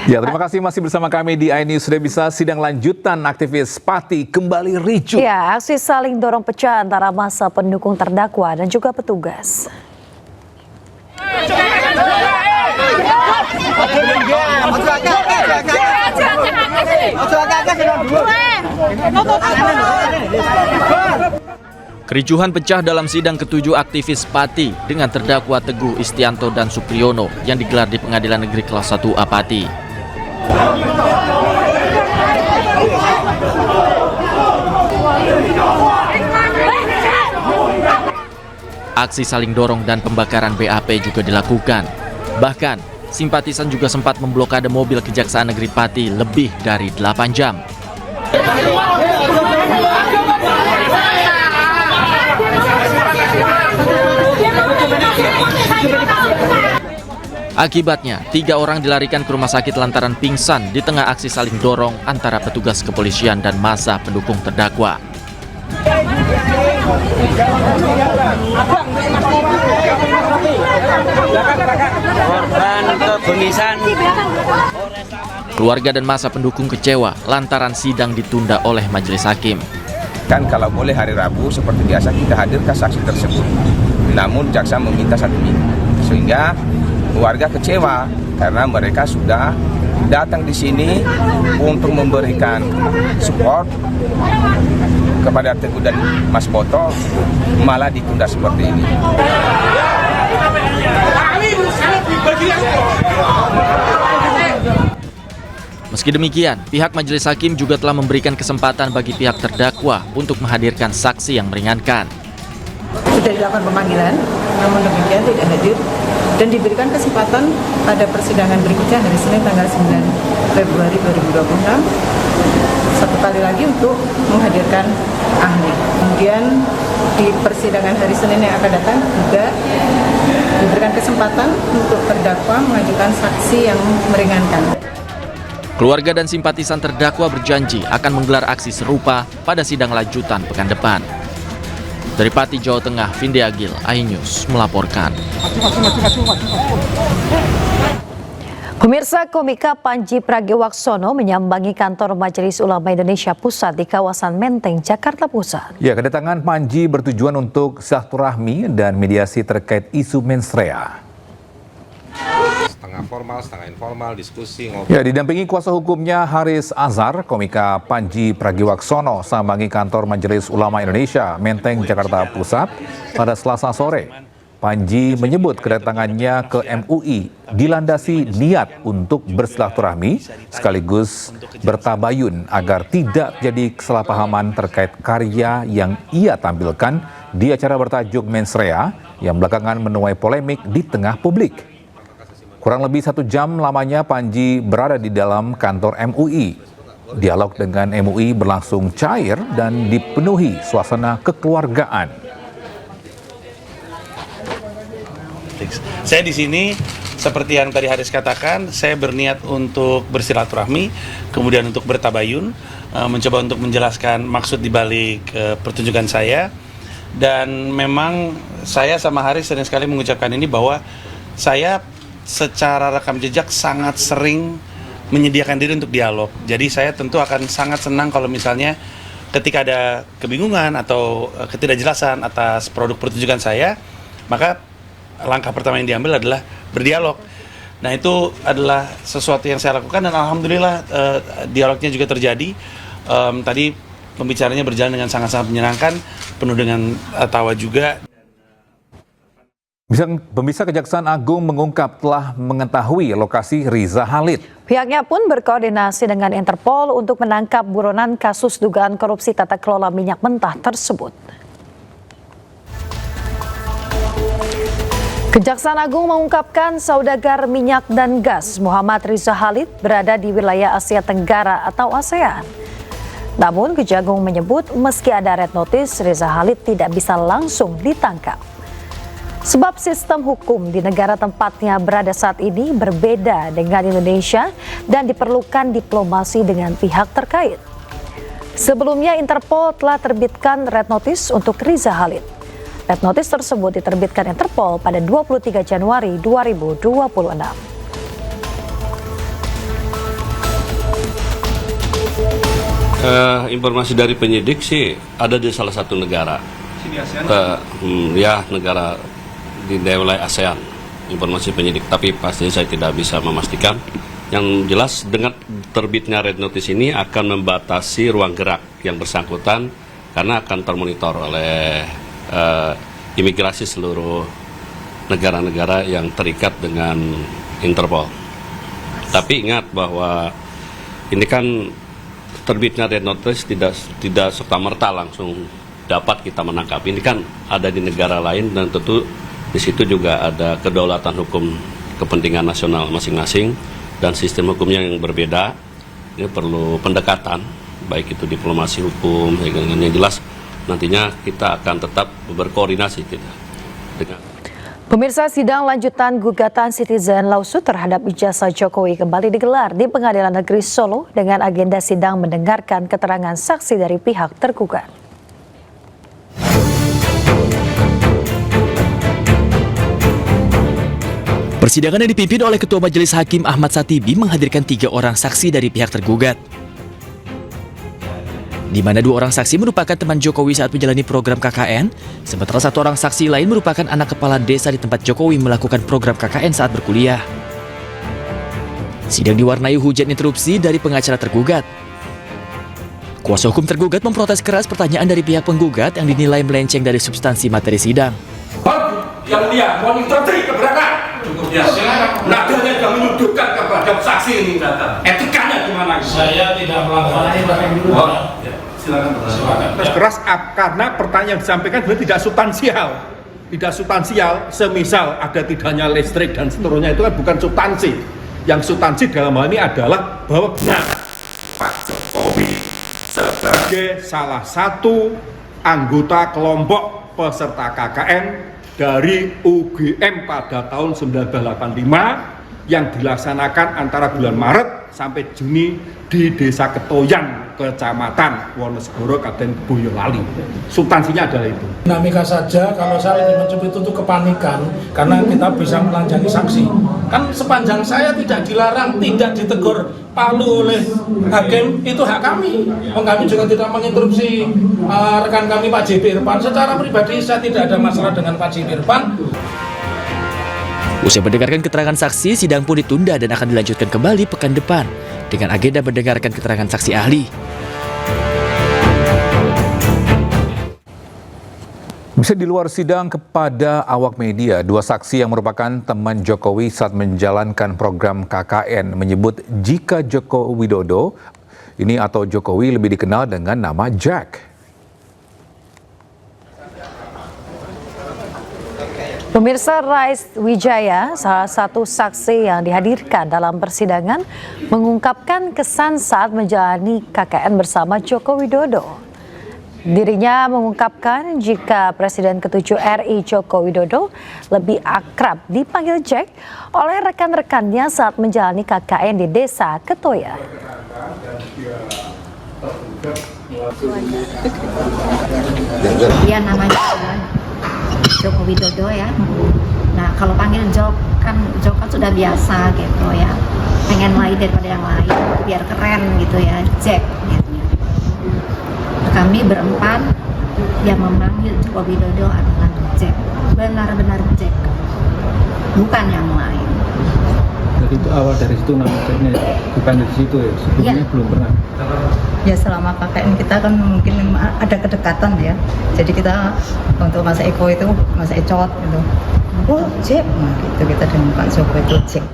Ya, terima kasih masih bersama kami di iNews. Sudah bisa sidang lanjutan aktivis Pati kembali ricuh. Ya, aksi saling dorong pecah antara massa pendukung terdakwa dan juga petugas. Kericuhan pecah dalam sidang ketujuh aktivis Pati dengan terdakwa Teguh Istianto dan Supriyono yang digelar di Pengadilan Negeri Kelas 1 A Pati. Aksi saling dorong dan pembakaran BAP juga dilakukan. Bahkan, simpatisan juga sempat memblokade mobil Kejaksaan Negeri Pati lebih dari 8 jam. Akibatnya, 3 orang dilarikan ke rumah sakit lantaran pingsan di tengah aksi saling dorong antara petugas kepolisian dan massa pendukung terdakwa. Keluarga dan massa pendukung kecewa lantaran sidang ditunda oleh majelis hakim. Kan kalau boleh hari Rabu seperti biasa kita hadirkan saksi tersebut. Namun jaksa meminta 1 minggu. Sehingga warga kecewa karena mereka sudah datang di sini untuk memberikan support kepada Teguh dan Mas Boto, malah ditunda seperti ini. Meski demikian, pihak majelis hakim juga telah memberikan kesempatan bagi pihak terdakwa untuk menghadirkan saksi yang meringankan. Sudah dilakukan pemanggilan, namun demikian tidak hadir dan diberikan kesempatan pada persidangan berikutnya hari Senin tanggal 9 Februari 2026 satu kali lagi untuk menghadirkan ahli. Kemudian di persidangan hari Senin yang akan datang juga diberikan kesempatan untuk terdakwa mengajukan saksi yang meringankan. Keluarga dan simpatisan terdakwa berjanji akan menggelar aksi serupa pada sidang lanjutan pekan depan. Dari Pati, Jawa Tengah, Vindi Agil, iNews melaporkan. Pemirsa, komika Panji Pragiwaksono menyambangi kantor Majelis Ulama Indonesia Pusat di kawasan Menteng, Jakarta Pusat. Ya, kedatangan Panji bertujuan untuk silaturahmi dan mediasi terkait isu mensrea. Setengah formal, setengah informal, diskusi, ngobrol. Ya, didampingi kuasa hukumnya Haris Azhar, komika Panji Pragiwaksono sambangi kantor Majelis Ulama Indonesia Menteng, Jakarta Pusat pada Selasa sore. Panji menyebut kedatangannya ke MUI dilandasi niat untuk bersilaturahmi sekaligus bertabayun agar tidak terjadi kesalahpahaman terkait karya yang ia tampilkan di acara bertajuk Mensrea yang belakangan menuai polemik di tengah publik. Kurang lebih 1 jam lamanya Panji berada di dalam kantor MUI. Dialog dengan MUI berlangsung cair dan dipenuhi suasana kekeluargaan. Saya di sini seperti yang tadi Haris katakan, saya berniat untuk bersilaturahmi, kemudian untuk bertabayun, mencoba untuk menjelaskan maksud dibalik pertunjukan saya. Dan memang saya sama Haris sering sekali mengucapkan ini bahwa saya secara rekam jejak sangat sering menyediakan diri untuk dialog. Jadi saya tentu akan sangat senang kalau misalnya ketika ada kebingungan atau ketidakjelasan atas produk pertunjukan saya, maka langkah pertama yang diambil adalah berdialog. Nah, itu adalah sesuatu yang saya lakukan dan alhamdulillah dialognya juga terjadi. Tadi pembicaranya berjalan dengan sangat-sangat menyenangkan, penuh dengan tawa juga. Pemirsa, Kejaksaan Agung mengungkap telah mengetahui lokasi Riza Khalid. Pihaknya pun berkoordinasi dengan Interpol untuk menangkap buronan kasus dugaan korupsi tata kelola minyak mentah tersebut. Kejaksaan Agung mengungkapkan saudagar minyak dan gas Muhammad Riza Khalid berada di wilayah Asia Tenggara atau ASEAN. Namun Kejagung menyebut meski ada red notice, Riza Khalid tidak bisa langsung ditangkap. Sebab sistem hukum di negara tempatnya berada saat ini berbeda dengan Indonesia dan diperlukan diplomasi dengan pihak terkait. Sebelumnya Interpol telah terbitkan red notice untuk Riza Khalid. Red notice tersebut diterbitkan Interpol pada 23 Januari 2026. Informasi dari penyidik sih ada di salah satu negara. Ya, negara di wilayah ASEAN. Informasi penyidik, tapi pasti saya tidak bisa memastikan. Yang jelas dengan terbitnya red notice ini akan membatasi ruang gerak yang bersangkutan karena akan termonitor oleh imigrasi seluruh negara-negara yang terikat dengan Interpol. Tapi ingat bahwa ini kan terbitnya red notice tidak serta-merta langsung dapat kita menangkap. Ini kan ada di negara lain dan tentu di situ juga ada kedaulatan hukum kepentingan nasional masing-masing dan sistem hukumnya yang berbeda. Ini perlu pendekatan, baik itu diplomasi hukum, yang jelas nantinya kita akan tetap berkoordinasi dengan. Pemirsa, sidang lanjutan gugatan Citizen Lawsuit terhadap ijazah Jokowi kembali digelar di Pengadilan Negeri Solo dengan agenda sidang mendengarkan keterangan saksi dari pihak tergugat. Persidangan yang dipimpin oleh Ketua Majelis Hakim Ahmad Satibi menghadirkan 3 orang saksi dari pihak tergugat. Di mana 2 orang saksi merupakan teman Jokowi saat menjalani program KKN, sementara 1 orang saksi lain merupakan anak kepala desa di tempat Jokowi melakukan program KKN saat berkuliah. Sidang diwarnai hujan interupsi dari pengacara tergugat. Kuasa hukum tergugat memprotes keras pertanyaan dari pihak penggugat yang dinilai melenceng dari substansi materi sidang. Yang mulia, mohon intervensi keberatan. Cukup ya. Nadanya sudah menyudutkan kepada saksi ini. Etikanya gimana? Saya tidak melanggar. Silakan. Keras karena pertanyaan yang disampaikan tidak substansial. Tidak substansial, semisal ada tidaknya listrik dan seterusnya, itu kan bukan substansi. Yang substansi dalam hal ini adalah bahwa benar Pak Jokowi sebagai salah satu anggota kelompok peserta KKN dari UGM pada tahun 1985 yang dilaksanakan antara bulan Maret sampai Juni di Desa Ketoyan, Kecamatan Wonosegoro, Kabupaten Boyolali. Substansinya adalah itu. Dinamika saja, kalau saya lebih mencubit itu kepanikan karena kita bisa melanjangi saksi. Kan sepanjang saya tidak dilarang, tidak ditegur palu oleh hakim, itu hak kami. Kami juga tidak menginterupsi rekan kami Pak JP Irfan. Secara pribadi saya tidak ada masalah dengan Pak JP Irfan. Usai mendengarkan keterangan saksi, sidang pun ditunda dan akan dilanjutkan kembali pekan depan dengan agenda mendengarkan keterangan saksi ahli. Bisa di luar sidang kepada awak media, 2 saksi yang merupakan teman Jokowi saat menjalankan program KKN menyebut jika Joko Widodo ini atau Jokowi lebih dikenal dengan nama Jack. Pemirsa, Rais Wijaya, salah satu saksi yang dihadirkan dalam persidangan, mengungkapkan kesan saat menjalani KKN bersama Joko Widodo. Dirinya mengungkapkan jika Presiden ke-7 RI Joko Widodo lebih akrab dipanggil Jack oleh rekan-rekannya saat menjalani KKN di Desa Ketoyan. Dia namanya Joko Widodo ya. Nah kalau panggil Jok kan sudah biasa gitu ya. Pengen lain daripada yang lain biar keren gitu ya, Jack gitu. Kami berempat yang memanggil Joko Widodo adalah Jack, benar-benar Jack, bukan yang lain. Jadi itu awal dari situ nama Jacknya bukan dari situ ya, sebelumnya belum pernah. Ya selama KKN kita kan mungkin ada kedekatan ya. Jadi kita untuk Mas Eko itu Mas Ecot gitu. Oh Jack, nah gitu kita dengan Pak Joko itu Jack.